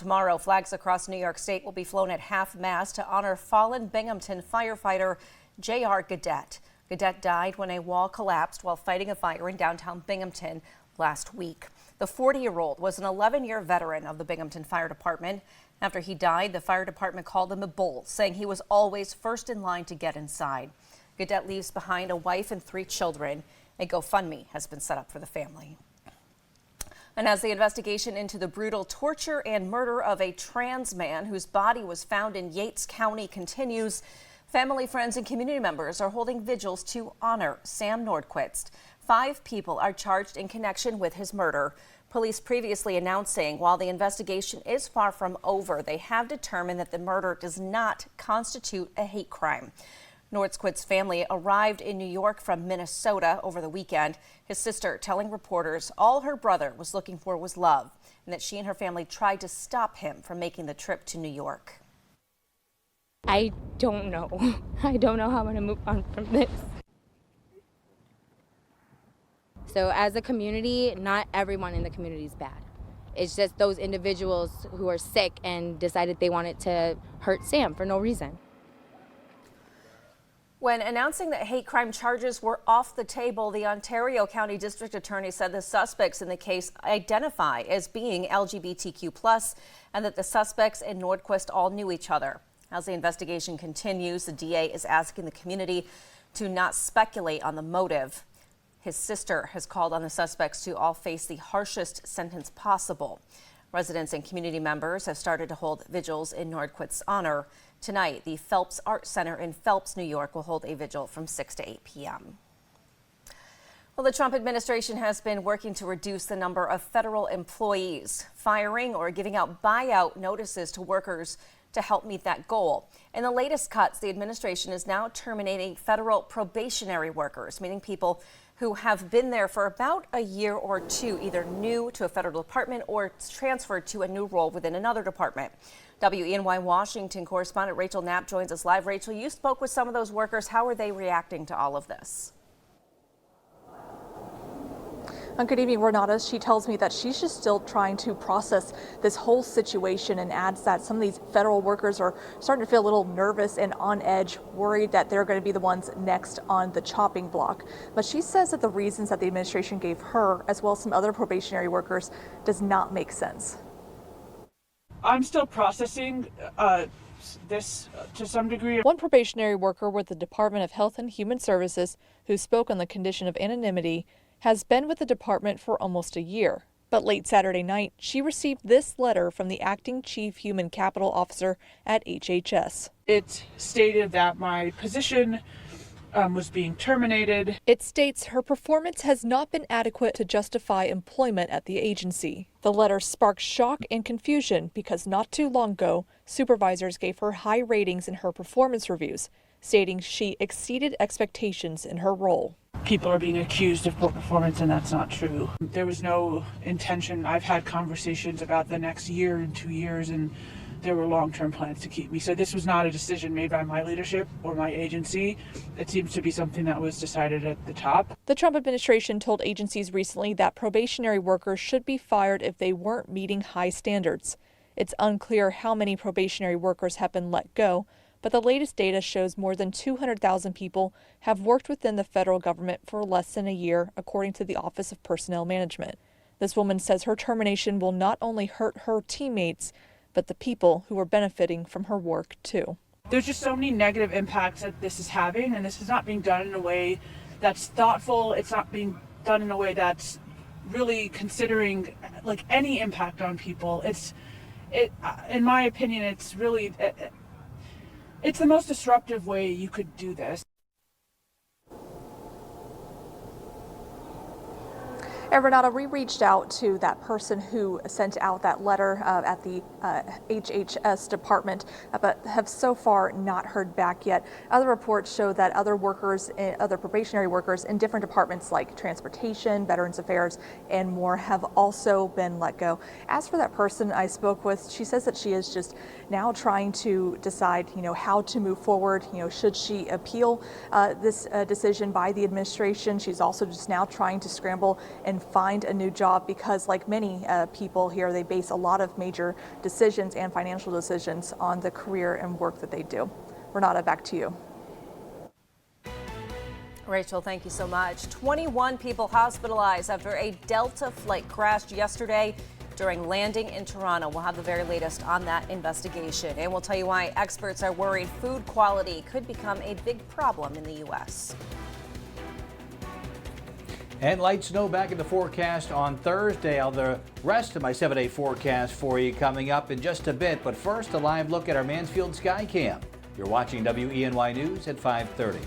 Tomorrow, flags across New York State will be flown at half-mast to honor fallen Binghamton firefighter J.R. Gaudet. Gaudet died when a wall collapsed while fighting a fire in downtown Binghamton last week. The 40-year-old was an 11-year veteran of the Binghamton Fire Department. After he died, the fire department called him a bull, saying he was always first in line to get inside. Gaudet leaves behind a wife and 3 children. A GoFundMe has been set up for the family. And as the investigation into the brutal torture and murder of a trans man whose body was found in Yates County continues, family, friends, and community members are holding vigils to honor Sam Nordquist. 5 people are charged in connection with his murder. Police previously announcing while the investigation is far from over, they have determined that the murder does not constitute a hate crime. Nordquist's family arrived in New York from Minnesota over the weekend. His sister telling reporters all her brother was looking for was love, and that she and her family tried to stop him from making the trip to New York. I don't know. I don't know how I'm going to move on from this. So as a community, not everyone in the community is bad. It's just those individuals who are sick and decided they wanted to hurt Sam for no reason. When announcing that hate crime charges were off the table, the Ontario County District Attorney said the suspects in the case identify as being LGBTQ+, and that the suspects and Nordquist all knew each other. As the investigation continues, the DA is asking the community to not speculate on the motive. His sister has called on the suspects to all face the harshest sentence possible. Residents and community members have started to hold vigils in Nordquist's honor. Tonight, the Phelps Art Center in Phelps, New York will hold a vigil from 6 to 8 p.m. Well, the Trump administration has been working to reduce the number of federal employees firing or giving out buyout notices to workers to help meet that goal. In the latest cuts, the administration is now terminating federal probationary workers, meaning people who have been there for about a year or 2, either new to a federal department or transferred to a new role within another department. WENY Washington correspondent Rachel Knapp joins us live. Rachel, you spoke with some of those workers. How are they reacting to all of this? Good evening, Renata. She tells me that she's just still trying to process this whole situation and adds that some of these federal workers are starting to feel a little nervous and on edge, worried that they're going to be the ones next on the chopping block. But she says that the reasons that the administration gave her, as well as some other probationary workers, does not make sense. I'm still processing this to some degree. One probationary worker with the Department of Health and Human Services, who spoke on the condition of anonymity, has been with the department for almost a year. But late Saturday night, she received this letter from the acting chief human capital officer at HHS. It stated that my position was being terminated. It states her performance has not been adequate to justify employment at the agency. The letter sparked shock and confusion because not too long ago, supervisors gave her high ratings in her performance reviews, stating she exceeded expectations in her role. People are being accused of poor performance, and that's not true. There was no intention. I've had conversations about the next year and 2 years, and there were long-term plans to keep me. So this was not a decision made by my leadership or my agency. It seems to be something that was decided at the top. The Trump administration told agencies recently that probationary workers should be fired if they weren't meeting high standards. It's unclear how many probationary workers have been let go, but the latest data shows more than 200,000 people have worked within the federal government for less than a year, according to the Office of Personnel Management. This woman says her termination will not only hurt her teammates, but the people who are benefiting from her work too. There's just so many negative impacts that this is having, and this is not being done in a way that's thoughtful. It's not being done in a way that's really considering like any impact on people. In my opinion, it's really, it's the most disruptive way you could do this. And Renata, we reached out to that person who sent out that letter at the HHS department, but have so far not heard back yet. Other reports show that other workers, other probationary workers in different departments like transportation, Veterans Affairs, and more have also been let go. As for that person I spoke with, she says that she is just now trying to decide, how to move forward. Should she appeal this decision by the administration? She's also just now trying to scramble and and find a new job because, like many people here, they base a lot of major decisions and financial decisions on the career and work that they do. Renata, back to you. Rachel, thank you so much. 21 people hospitalized after a Delta flight crashed yesterday during landing in Toronto. We'll have the very latest on that investigation, and we'll tell you why experts are worried food quality could become a big problem in the U.S. And light snow back in the forecast on Thursday. All the rest of my 7-day forecast for you coming up in just a bit. But first, a live look at our Mansfield Sky Cam. You're watching WENY News at 5:30.